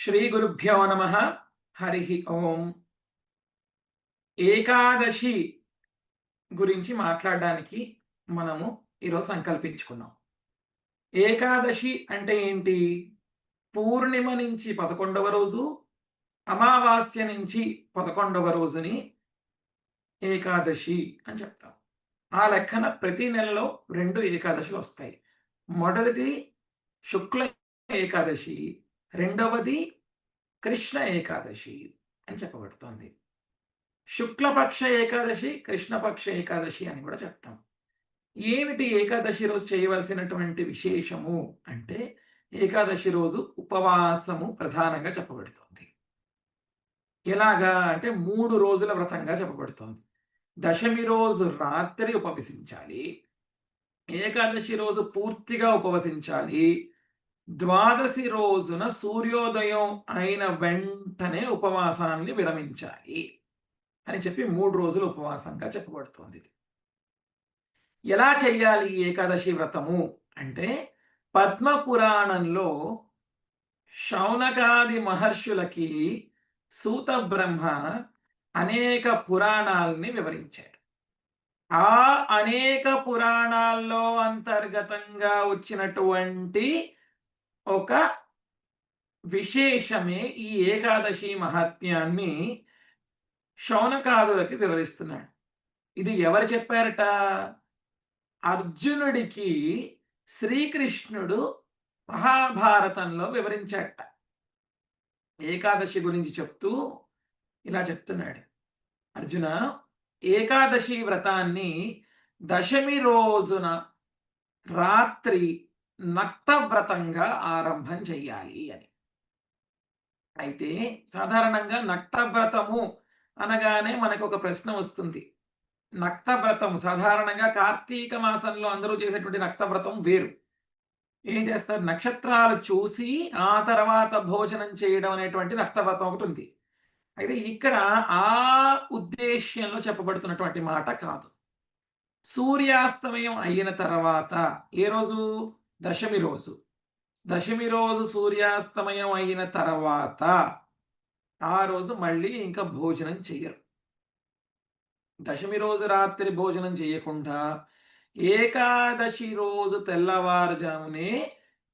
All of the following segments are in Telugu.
శ్రీ గురుభ్యో నమః. హరి ఓం. ఏకాదశి గురించి మాట్లాడడానికి మనము ఈరోజు సంకల్పించుకున్నాం. ఏకాదశి అంటే ఏంటి? పూర్ణిమ నుంచి 11వ రోజు, అమావాస్య నుంచి 11వ రోజుని ఏకాదశి అని చెప్తాం. ఆ లెక్కన ప్రతి నెలలో 2 ఏకాదశులు వస్తాయి. మొదటిది శుక్ల ఏకాదశి, రెండవది కృష్ణ ఏకాదశి అని చెప్పబడుతోంది. శుక్లపక్ష ఏకాదశి, కృష్ణపక్ష ఏకాదశి అని కూడా చెప్తాం. ఏమిటి ఏకాదశి రోజు చేయవలసినటువంటి విశేషము అంటే, ఏకాదశి రోజు ఉపవాసము ప్రధానంగా చెప్పబడుతోంది. ఎలాగా అంటే 3 రోజుల వ్రతంగా చెప్పబడుతోంది. దశమి రోజు రాత్రి ఉపవసించాలి. ఏకాదశి రోజు పూర్తిగా ఉపవసించాలి. ద్వాదశి రోజున సూర్యోదయం అయిన వెంటనే ఉపవాసాన్ని విరమించాలి అని చెప్పి 3 రోజులు ఉపవాసంగా చెప్పబడుతోంది. ఎలా చెయ్యాలి ఏకాదశి వ్రతము అంటే, పద్మ పురాణంలో శౌనకాది మహర్షులకి సూత బ్రహ్మ అనేక పురాణాలని వివరించాడు. ఆ అనేక పురాణాల్లో అంతర్గతంగా వచ్చినటువంటి ఒక విశేషమే ఈ ఏకాదశి మహాత్మ్యాన్ని శౌనకాదులకి వివరిస్తున్నాడు. ఇది ఎవరు చెప్పారట? అర్జునుడికి శ్రీకృష్ణుడు మహాభారతంలో వివరించాట. ఏకాదశి గురించి చెప్తూ ఇలా చెప్తున్నాడు. అర్జున, ఏకాదశి వ్రతాన్ని దశమి రోజున రాత్రి నక్త వ్రతంగా ఆరంభం చెయ్యాలి అని. అయితే సాధారణంగా నక్త వ్రతము అనగానే మనకు ఒక ప్రశ్న వస్తుంది. నక్త వ్రతం సాధారణంగా కార్తీక మాసంలో అందరూ చేసేటువంటి నక్త వ్రతం వేరు. ఏం చేస్తారు? నక్షత్రాలు చూసి ఆ తర్వాత భోజనం చేయడం అనేటువంటి నక్త వ్రతం ఒకటి ఉంది. అయితే ఇక్కడ ఆ ఉద్దేశ్యంలో చెప్పబడుతున్నటువంటి మాట కాదు. సూర్యాస్తమయం అయిన తర్వాత ఏ రోజు? దశమి రోజు. దశమి రోజు సూర్యాస్తమయం అయిన తర్వాత ఆ రోజు మళ్ళీ ఇంకా భోజనం చెయ్యరు. దశమి రోజు రాత్రి భోజనం చేయకుండా ఏకాదశి రోజు తెల్లవారుజామునే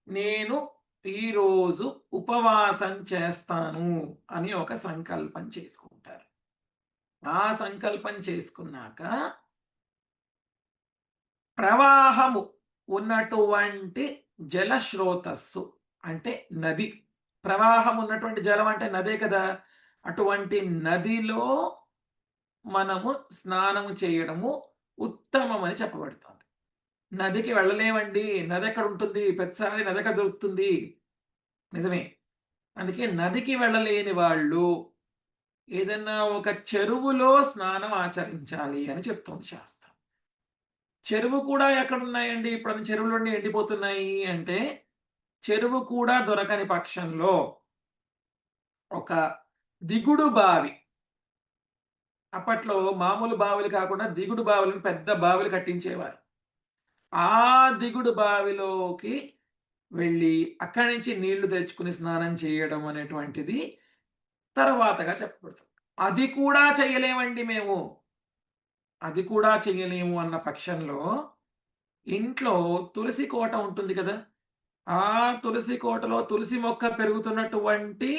నేను ఈరోజు ఉపవాసం చేస్తాను అని ఒక సంకల్పం చేసుకుంటారు. ఆ సంకల్పం చేసుకున్నాక ప్రవాహము ఉన్నటువంటి జలస్రోతస్సు అంటే నది, ప్రవాహం ఉన్నటువంటి జలం అంటే నదే కదా, అటువంటి నదిలో మనము స్నానము చేయడము ఉత్తమమని చెప్పబడుతుంది. నదికి వెళ్ళలేమండి, నది ఎక్కడ ఉంటుంది, ప్రతిసారి నది ఎక్కడ దొరుకుతుంది? నిజమే. అందుకే నదికి వెళ్ళలేని వాళ్ళు ఏదన్నా ఒక చెరువులో స్నానం ఆచరించాలి అని చెప్తుంది శాస్త్రం. చెరువు కూడా ఎక్కడున్నాయండి? ఇప్పుడు చెరువులన్నీ ఎండిపోతున్నాయి అంటే, చెరువు కూడా దొరకని పక్షంలో ఒక దిగుడు బావి, అప్పట్లో మామూలు బావులు కాకుండా దిగుడు బావులను పెద్ద బావులు కట్టించేవారు. ఆ దిగుడు బావిలోకి వెళ్ళి అక్కడి నుంచి నీళ్లు తెచ్చుకుని స్నానం చేయడం అనేటువంటిది తర్వాతగా చెప్పబడుతుంది. అది కూడా చేయలేమండి మేము, అది కూడా చేయలేము అన్న పక్షంలో ఇంట్లో తులసి కోట ఉంటుంది కదా, ఆ తులసి కోటలో తులసి మొక్క పెరుగుతున్నటువంటి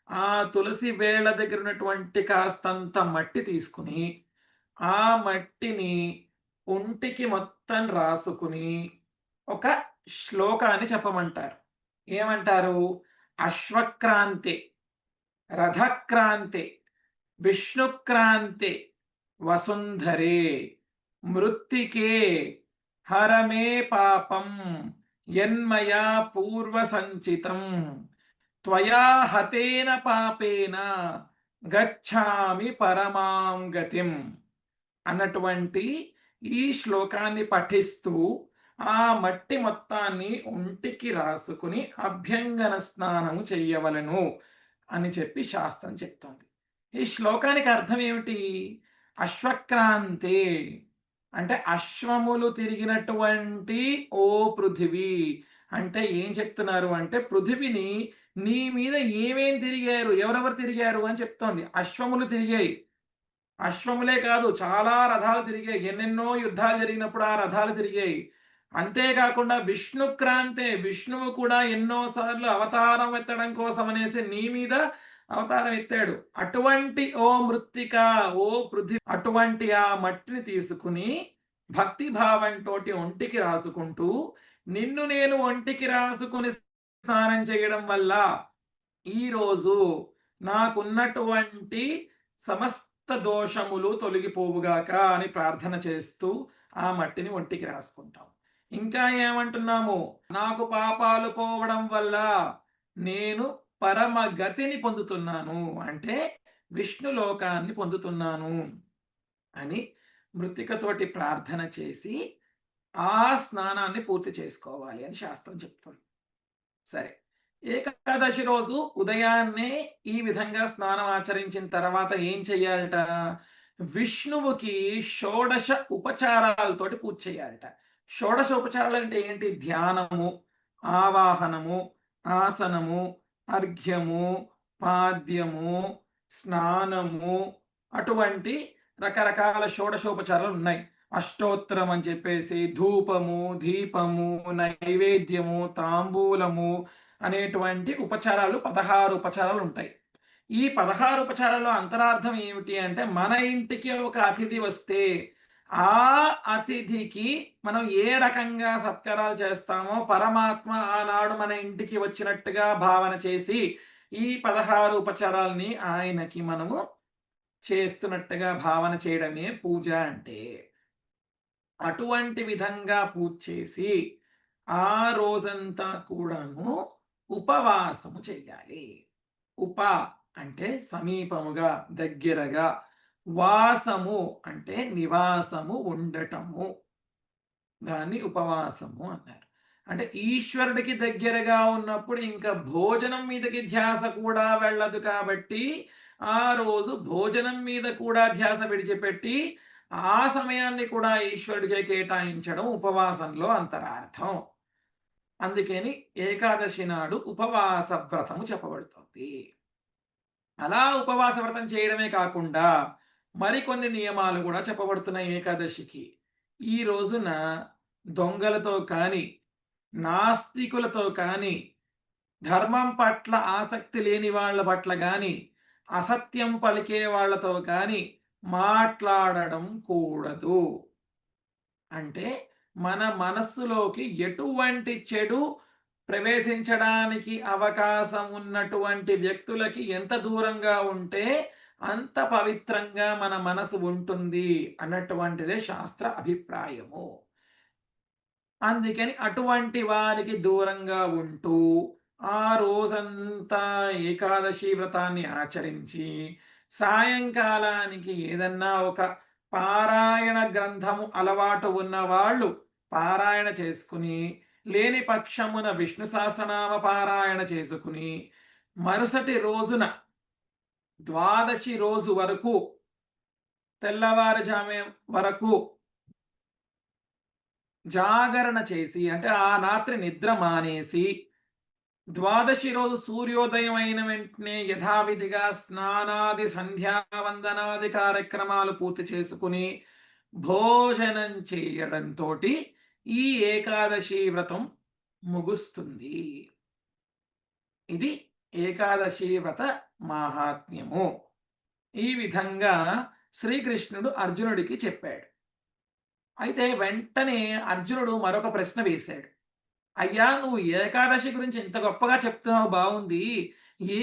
ఆ తులసి వేళ్ళ దగ్గర ఉన్నటువంటి కాస్తంత మట్టి తీసుకుని, ఆ మట్టిని ఒంటికి మొత్తం రాసుకుని ఒక శ్లోకాన్ని చెప్పమంటారు. ఏమంటారు? అశ్వక్రాంతే, రథక్రాంతే, విష్ణుక్రాంతే, వసుంధరే, మృత్తికే, హరమే పాపం, యన్మయా పూర్వ సంచితం, త్వయా హతేన పాపేన గచ్ఛామి పరమాం గతిం అన్నటువంటి ఈ శ్లోకాన్ని పఠిస్తూ ఆ మట్టి మొత్తాన్ని ఒంటికి రాసుకుని అభ్యంగన స్నానము చెయ్యవలెను అని చెప్పి శాస్త్రం చెప్తోంది. ఈ శ్లోకానికి అర్థం ఏమిటి? అశ్వక్రాంతే అంటే అశ్వములు తిరిగినటువంటి ఓ పృథివీ అంటే ఏం చెప్తున్నారు అంటే, పృథివిని నీ మీద ఏమేం తిరిగారు, ఎవరెవరు తిరిగారు అని చెప్తోంది. అశ్వములు తిరిగాయి. అశ్వములే కాదు చాలా రథాలు తిరిగాయి. ఎన్నెన్నో యుద్ధాలు జరిగినప్పుడు ఆ రథాలు తిరిగాయి. అంతేకాకుండా విష్ణుక్రాంతే విష్ణువు కూడా ఎన్నో సార్లు అవతారం ఎత్తడం కోసం అనేసి నీ మీద అవతారం ఎత్తాడు. అటువంటి ఓ మృత్తిక, ఓ పృథివీ, అటువంటి ఆ మట్టిని తీసుకుని భక్తి భావంతోటి ఒంటికి రాసుకుంటూ, నిన్ను నేను ఒంటికి రాసుకుని స్నానం చేయడం వల్ల ఈరోజు నాకున్నటువంటి సమస్త దోషములు తొలగిపోవుగాక అని ప్రార్థన చేస్తూ ఆ మట్టిని ఒంటికి రాసుకుంటాం. ఇంకా ఏమంటున్నాము? నాకు పాపాలు పోవడం వల్ల నేను పరమ గతిని పొందుతున్నాను, అంటే విష్ణు లోకాన్ని పొందుతున్నాను అని మృత్తికతోటి ప్రార్థన చేసి ఆ స్నానాన్ని పూర్తి చేసుకోవాలి అని శాస్త్రం చెప్తుంది. సరే, ఏకాదశి రోజు ఉదయాన్నే ఈ విధంగా స్నానం ఆచరించిన తర్వాత ఏం చెయ్యాలట? విష్ణువుకి షోడశ ఉపచారాలతోటి పూజ చేయాలట. షోడశ ఉపచారాలు అంటే ఏంటి? ధ్యానము, ఆవాహనము, ఆసనము, అర్ఘ్యము, పాద్యము, స్నానము, అటువంటి రకరకాల షోడశోపచారాలు ఉన్నాయి. అష్టోత్తరం అని చెప్పేసి, ధూపము, దీపము, నైవేద్యము, తాంబూలము అనేటువంటి ఉపచారాలు 16 ఉపచారాలు ఉంటాయి. ఈ 16 ఉపచారాల్లో అంతరార్థం ఏమిటి అంటే, మన ఇంటికి ఒక అతిథి వస్తే ఆ అతిథికి మనం ఏ రకంగా సత్కారాలు చేస్తామో పరమాత్మ ఆనాడు మన ఇంటికి వచ్చినట్టుగా భావన చేసి ఈ 16 ఉపచారాలని ఆయనకి మనము చేస్తున్నట్టుగా భావన చేయడమే పూజ అంటే. అటువంటి విధంగా పూజ చేసి ఆ రోజంతా కూడాను ఉపవాసము చెయ్యాలి. ఉప అంటే సమీపముగా, దగ్గరగా, వాసము అంటే నివాసము ఉండటము, దాన్ని ఉపవాసము అన్నారు. అంటే ఈశ్వరుడికి దగ్గరగా ఉన్నప్పుడు ఇంకా భోజనం మీదకి ధ్యాస కూడా వెళ్ళదు కాబట్టి ఆ రోజు భోజనం మీద కూడా ధ్యాస విడిచిపెట్టి ఆ సమయాన్ని కూడా ఈశ్వరుడికే కేటాయించడం ఉపవాసంలో అంతరార్థం. అందుకని ఏకాదశి నాడు ఉపవాస వ్రతము చెప్పబడుతుంది. అలా ఉపవాస వ్రతం చేయడమే కాకుండా మరికొన్ని నియమాలు కూడా చెప్పబడుతున్నాయి ఏకాదశికి. ఈ రోజున దొంగలతో కానీ, నాస్తికులతో కానీ, ధర్మం పట్ల ఆసక్తి లేని వాళ్ళ పట్ల కానీ, అసత్యం పలికే వాళ్ళతో కానీ మాట్లాడడం కూడదు. అంటే మన మనస్సులోకి ఎటువంటి చెడు ప్రవేశించడానికి అవకాశం ఉన్నటువంటి వ్యక్తులకి ఎంత దూరంగా ఉంటే అంత పవిత్రంగా మన మనసు ఉంటుంది అన్నటువంటిదే శాస్త్ర అభిప్రాయము. అందుకని అటువంటి వారికి దూరంగా ఉంటూ ఆ రోజంతా ఏకాదశి వ్రతాన్ని ఆచరించి సాయంకాలానికి ఏదన్నా ఒక పారాయణ గ్రంథము అలవాటు ఉన్న వాళ్ళు పారాయణ చేసుకుని, లేని పక్షమున విష్ణు సహస్రనామ పారాయణ చేసుకుని, మరుసటి రోజున ద్వాదశి రోజు వరకు తెల్లవారుజామే వరకు జాగరణ చేసి, అంటే ఆ రాత్రి నిద్ర మానేసి, ద్వాదశి రోజు సూర్యోదయం అయిన వెంటనే యథావిధిగా స్నానాది సంధ్యావందనాది కార్యక్రమాలు పూర్తి చేసుకుని భోజనం చేయడంతో ఈ ఏకాదశి వ్రతం ముగుస్తుంది. ఇది ఏకాదశి వ్రత మాహాత్మ్యము. ఈ విధంగా శ్రీకృష్ణుడు అర్జునుడికి చెప్పాడు. అయితే వెంటనే అర్జునుడు మరొక ప్రశ్న వేశాడు. అయ్యా, నువ్వు ఏకాదశి గురించి ఇంత గొప్పగా చెప్తున్నావు, బాగుంది.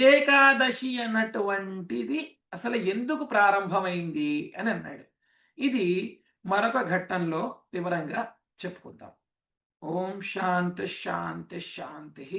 ఏకాదశి అన్నటువంటిది అసలు ఎందుకు ప్రారంభమైంది అని అన్నాడు. ఇది మరొక ఘట్టంలో వివరంగా చెప్పుకుందాం. ఓం శాంతి శాంతి శాంతి.